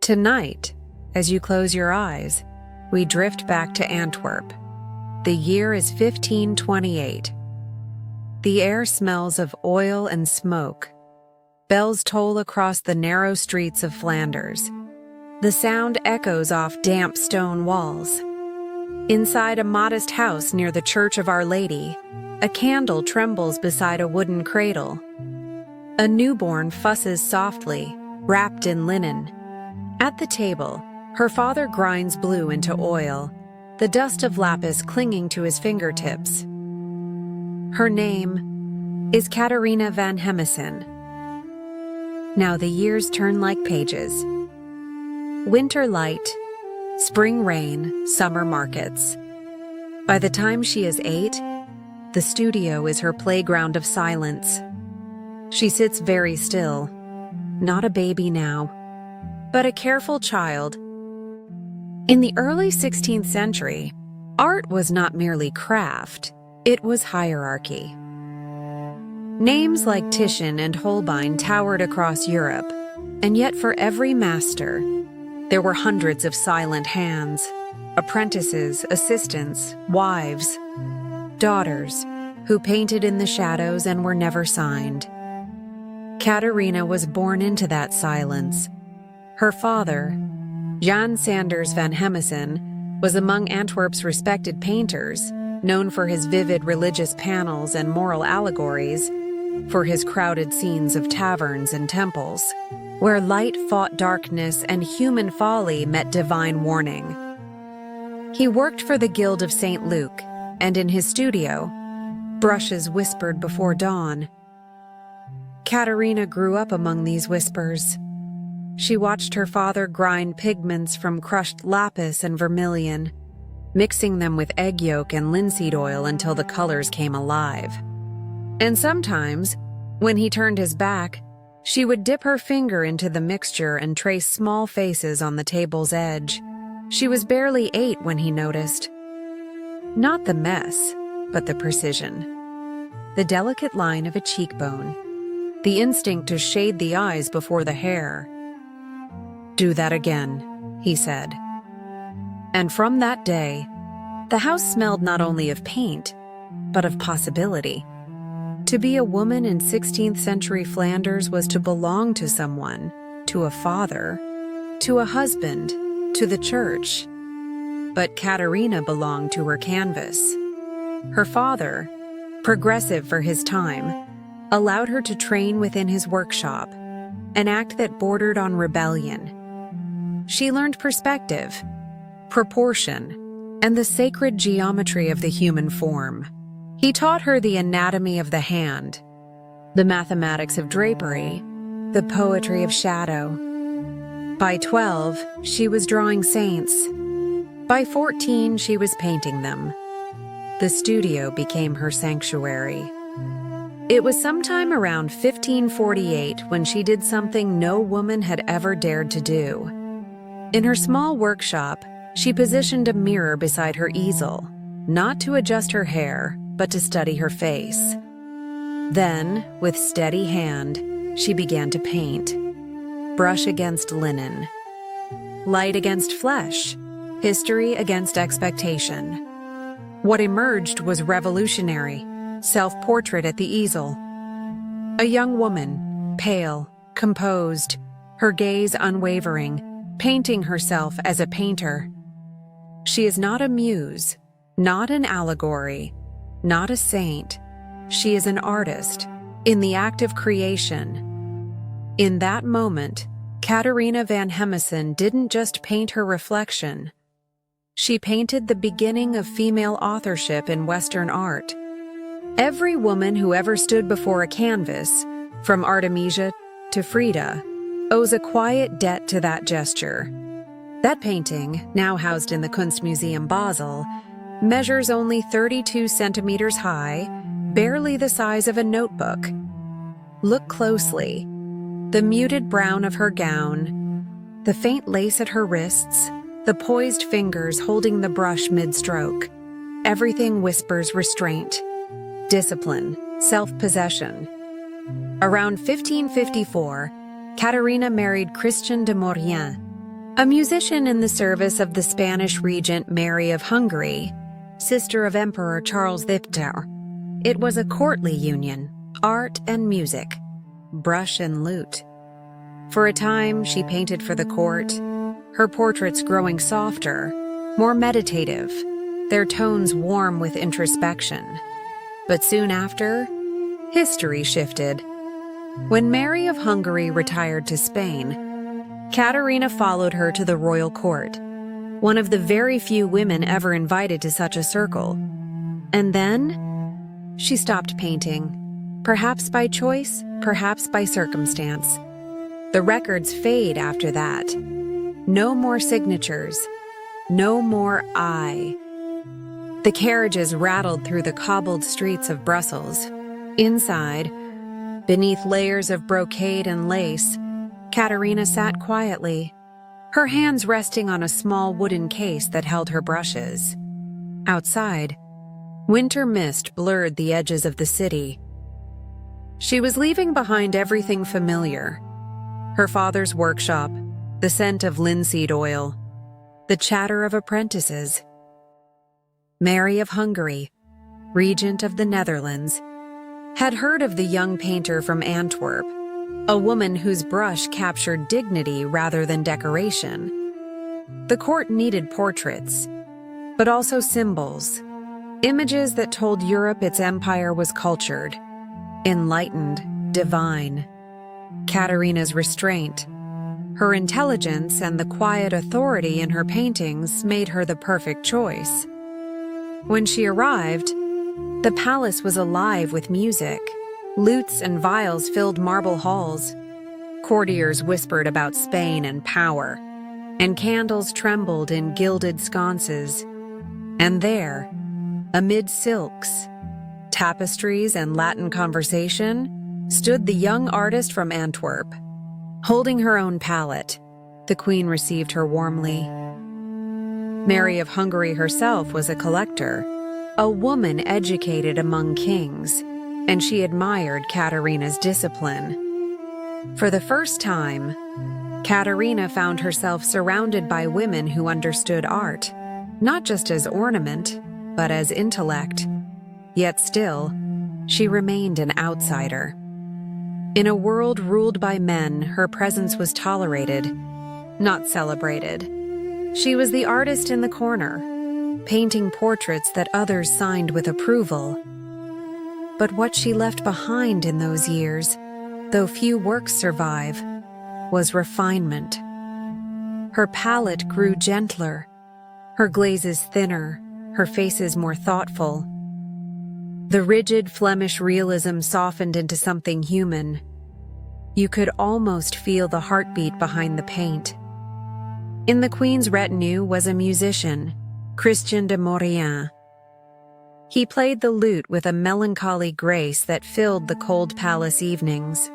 Tonight, as you close your eyes, we drift back to Antwerp. The year is 1528. The air smells of oil and smoke. Bells toll across the narrow streets of Flanders. The sound echoes off damp stone walls. Inside a modest house near the Church of Our Lady, a candle trembles beside a wooden cradle. A newborn fusses softly, wrapped in linen. At the table, her father grinds blue into oil, the dust of lapis clinging to his fingertips. Her name is Caterina van Hemessen. Now the years turn like pages. Winter light, spring rain, summer markets. By the time she is 8, the studio is her playground of silence. She sits very still, not a baby now, but a careful child. In the early 16th century, art was not merely craft, it was hierarchy. Names like Titian and Holbein towered across Europe, and yet for every master, there were hundreds of silent hands, apprentices, assistants, wives, daughters, who painted in the shadows and were never signed. Caterina was born into that silence. Her father, Jan Sanders van Hemessen, was among Antwerp's respected painters, known for his vivid religious panels and moral allegories, for his crowded scenes of taverns and temples, where light fought darkness and human folly met divine warning. He worked for the Guild of St. Luke, and in his studio, brushes whispered before dawn. Caterina grew up among these whispers. She watched her father grind pigments from crushed lapis and vermilion, mixing them with egg yolk and linseed oil until the colors came alive. And sometimes, when he turned his back, she would dip her finger into the mixture and trace small faces on the table's edge. She was barely 8 when he noticed. Not the mess, but the precision. The delicate line of a cheekbone. The instinct to shade the eyes before the hair. "Do that again," he said. And from that day, the house smelled not only of paint, but of possibility. To be a woman in 16th century Flanders was to belong to someone, to a father, to a husband, to the church. But Caterina belonged to her canvas. Her father, progressive for his time, allowed her to train within his workshop, an act that bordered on rebellion. She learned perspective, proportion, and the sacred geometry of the human form. He taught her the anatomy of the hand, the mathematics of drapery, the poetry of shadow. By 12, she was drawing saints. By 14, she was painting them. The studio became her sanctuary. It was sometime around 1548 when she did something no woman had ever dared to do. In her small workshop, she positioned a mirror beside her easel, not to adjust her hair, but to study her face. Then, with steady hand, she began to paint. Brush against linen. Light against flesh. History against expectation. What emerged was revolutionary. Self-portrait at the easel. A young woman, pale, composed, her gaze unwavering, painting herself as a painter. She is not a muse, not an allegory, not a saint. She is an artist, in the act of creation. In that moment, Caterina van Hemessen didn't just paint her reflection. She painted the beginning of female authorship in Western art. Every woman who ever stood before a canvas, from Artemisia to Frida, owes a quiet debt to that gesture. That painting, now housed in the Kunstmuseum Basel, measures only 32 centimeters high, barely the size of a notebook. Look closely. The muted brown of her gown, the faint lace at her wrists, the poised fingers holding the brush mid-stroke. Everything whispers restraint, discipline, self-possession. Around 1554, Caterina married Christian de Maurienne, A musician in the service of the Spanish regent Mary of Hungary, sister of Emperor Charles Victor. It was a courtly union, art and music, brush and lute. For a time, she painted for the court, her portraits growing softer, more meditative, their tones warm with introspection. But soon after, history shifted. When Mary of Hungary retired to Spain, Caterina followed her to the royal court, one of the very few women ever invited to such a circle. And then, she stopped painting, perhaps by choice, perhaps by circumstance. The records fade after that. No more signatures, no more I. The carriages rattled through the cobbled streets of Brussels. Inside, beneath layers of brocade and lace, Caterina sat quietly, her hands resting on a small wooden case that held her brushes. Outside, winter mist blurred the edges of the city. She was leaving behind everything familiar: her father's workshop, the scent of linseed oil, the chatter of apprentices. Mary of Hungary, regent of the Netherlands, had heard of the young painter from Antwerp, a woman whose brush captured dignity rather than decoration. The court needed portraits, but also symbols, images that told Europe its empire was cultured, enlightened, divine. Caterina's restraint, her intelligence, and the quiet authority in her paintings made her the perfect choice. When she arrived, the palace was alive with music. Lutes and viols filled marble halls. Courtiers whispered about Spain and power, and candles trembled in gilded sconces. And there, amid silks, tapestries, and Latin conversation, stood the young artist from Antwerp. Holding her own palette, the queen received her warmly. Mary of Hungary herself was a collector, a woman educated among kings, and she admired Caterina's discipline. For the first time, Caterina found herself surrounded by women who understood art, not just as ornament, but as intellect. Yet still, she remained an outsider. In a world ruled by men, her presence was tolerated, not celebrated. She was the artist in the corner, painting portraits that others signed with approval. But what she left behind in those years, though few works survive, was refinement. Her palette grew gentler, her glazes thinner, her faces more thoughtful. The rigid Flemish realism softened into something human. You could almost feel the heartbeat behind the paint. In the queen's retinue was a musician, Christian de Maurienne. He played the lute with a melancholy grace that filled the cold palace evenings.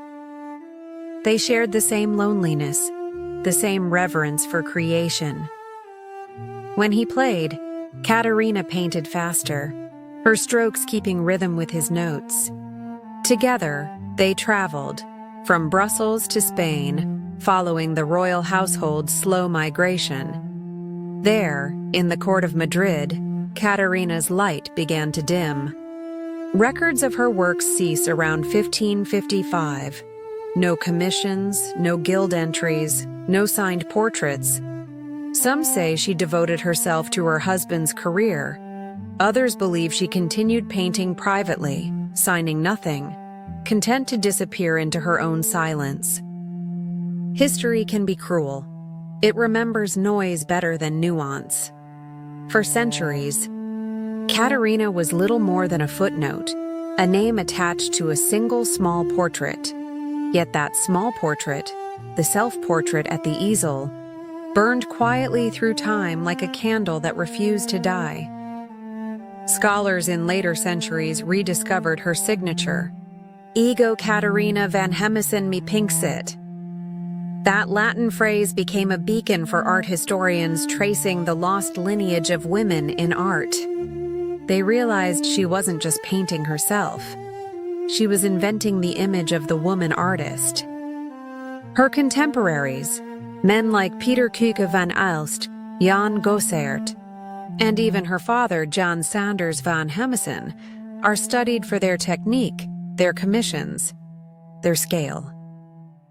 They shared the same loneliness, the same reverence for creation. When he played, Caterina painted faster, her strokes keeping rhythm with his notes. Together, they traveled, from Brussels to Spain, following the royal household's slow migration. There, in the court of Madrid, Caterina's light began to dim. Records of her works cease around 1555. No commissions, no guild entries, no signed portraits. Some say she devoted herself to her husband's career. Others believe she continued painting privately, signing nothing, content to disappear into her own silence. History can be cruel. It remembers noise better than nuance. For centuries, Caterina was little more than a footnote, a name attached to a single small portrait. Yet that small portrait, the self-portrait at the easel, burned quietly through time like a candle that refused to die. Scholars in later centuries rediscovered her signature, Ego Caterina van Hemessen me pinxit. That Latin phrase became a beacon for art historians tracing the lost lineage of women in art. They realized she wasn't just painting herself. She was inventing the image of the woman artist. Her contemporaries, Men like Peter Kuke van Aalst, Jan Gossaert, and even her father, Jan Sanders van Hemessen, are studied for their technique, their commissions, their scale.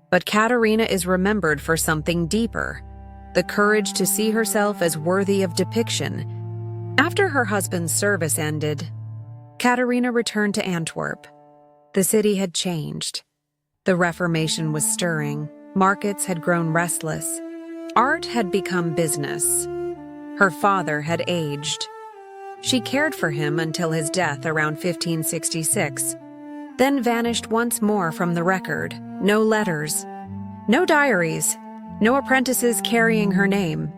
But Caterina is remembered for something deeper, the courage to see herself as worthy of depiction. After her husband's service ended, Caterina returned to Antwerp. The city had changed. The Reformation was stirring. Markets had grown restless. Art had become business. Her father had aged. She cared for him until his death around 1566, then vanished once more from the record. No letters, no diaries, no apprentices carrying her name.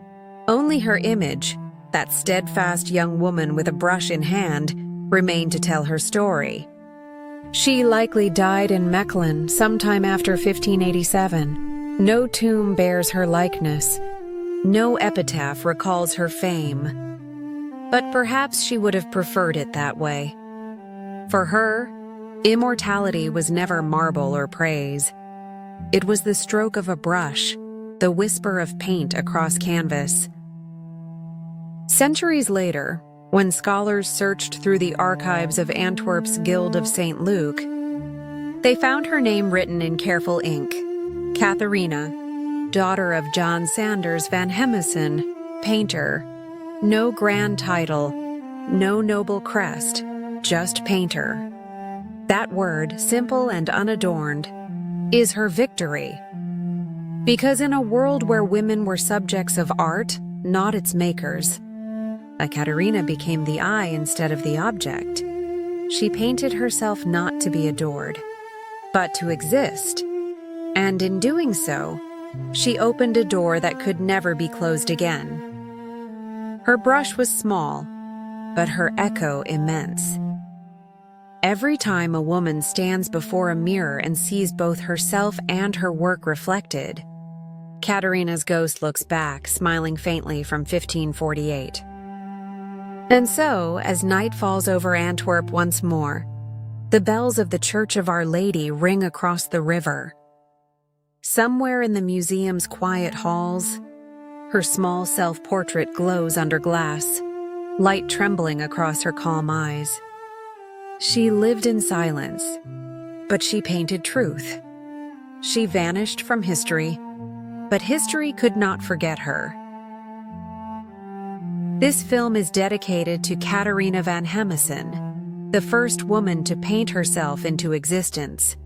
Only her image, that steadfast young woman with a brush in hand, remained to tell her story. She likely died in Mechlin sometime after 1587. No tomb bears her likeness. No epitaph recalls her fame. But perhaps she would have preferred it that way. For her, immortality was never marble or praise. It was the stroke of a brush, the whisper of paint across canvas. Centuries later, when scholars searched through the archives of Antwerp's Guild of St. Luke, they found her name written in careful ink. Caterina, daughter of Jan Sanders van Hemessen, painter. No grand title, no noble crest, just painter. That word, simple and unadorned, is her victory. Because in a world where women were subjects of art, not its makers, Caterina became the eye instead of the object. She painted herself not to be adored, but to exist. And in doing so, she opened a door that could never be closed again. Her brush was small, but her echo immense. Every time a woman stands before a mirror and sees both herself and her work reflected, Caterina's ghost looks back, smiling faintly from 1548. And so, as night falls over Antwerp once more, the bells of the Church of Our Lady ring across the river. Somewhere in the museum's quiet halls, her small self-portrait glows under glass, light trembling across her calm eyes. She lived in silence, but she painted truth. She vanished from history, but history could not forget her. This film is dedicated to Caterina van Hemessen, the first woman to paint herself into existence.